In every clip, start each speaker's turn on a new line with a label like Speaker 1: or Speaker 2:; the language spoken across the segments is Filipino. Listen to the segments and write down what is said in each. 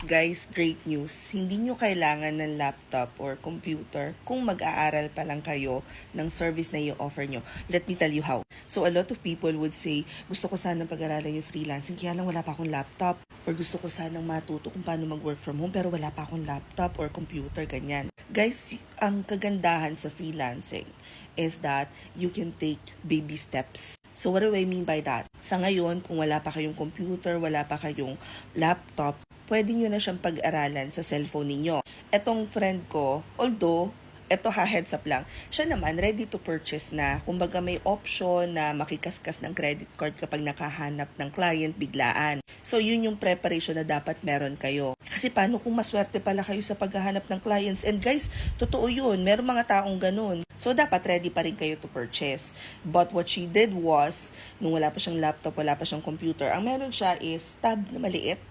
Speaker 1: Guys, great news. Hindi nyo kailangan ng laptop or computer kung mag-aaral pa lang kayo ng service na i-offer nyo. Let me tell you how. So a lot of people would say, gusto ko sanang pag-aralan yung freelancing, kaya lang wala pa akong laptop. Or gusto ko sanang matuto kung paano mag-work from home, pero wala pa akong laptop or computer, ganyan. Guys, ang kagandahan sa freelancing is that you can take baby steps. So what do I mean by that? Sa ngayon, kung wala pa kayong computer, wala pa kayong laptop, pwede nyo na siyang pag-aralan sa cellphone ninyo. Etong friend ko, although, eto heads up lang, siya naman ready to purchase na. Kumbaga may option na makikaskas ng credit card kapag nakahanap ng client biglaan. So yun yung preparation na dapat meron kayo. Kasi paano kung maswerte pala kayo sa paghahanap ng clients? And guys, totoo yun. Meron mga taong ganun. So dapat ready pa rin kayo to purchase. But what she did was, nung wala pa siyang laptop, wala pa siyang computer, ang meron siya is tab na maliit.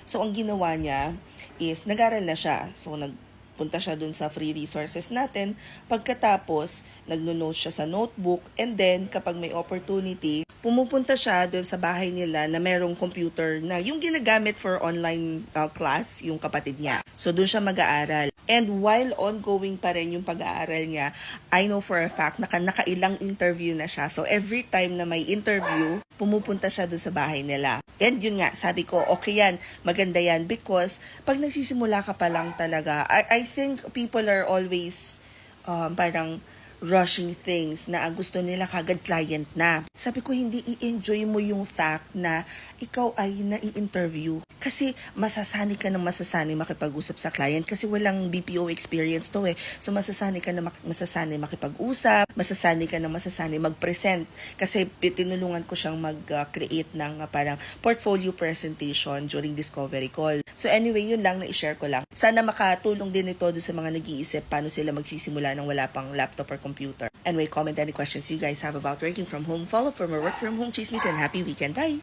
Speaker 1: So ang ginawa niya is nag-aral na siya. So nagpunta siya dun sa free resources natin. Pagkatapos, nagno-note siya sa notebook. And then, kapag may opportunity, pumupunta siya dun sa bahay nila na merong computer na yung ginagamit for online class, yung kapatid niya. So dun siya mag-aaral. And while ongoing pa rin yung pag-aaral niya, I know for a fact na nakailang interview na siya. So every time na may interview, pumupunta siya dun sa bahay nila. And yun nga, sabi ko, okay yan, maganda yan. Because pag nagsisimula ka pa lang talaga, I think people are always parang rushing things na ang gusto nila kagad client na. Sabi ko, hindi i-enjoy mo yung fact na ikaw ay nai-interview. Kasi masasanay ka ng masasanay makipag-usap sa client kasi walang BPO experience to eh. So masasanay ka na masasanay makipag-usap, masasanay ka na masasanay mag-present. Kasi tinulungan ko siyang mag-create ng parang portfolio presentation during discovery call. So anyway, yun lang na i-share ko lang. Sana makatulong din ito sa mga nag-iisip paano sila magsisimula ng wala pang laptop or computer. Anyway, comment any questions you guys have about working from home. Follow for more work from home chismis and happy weekend. Bye!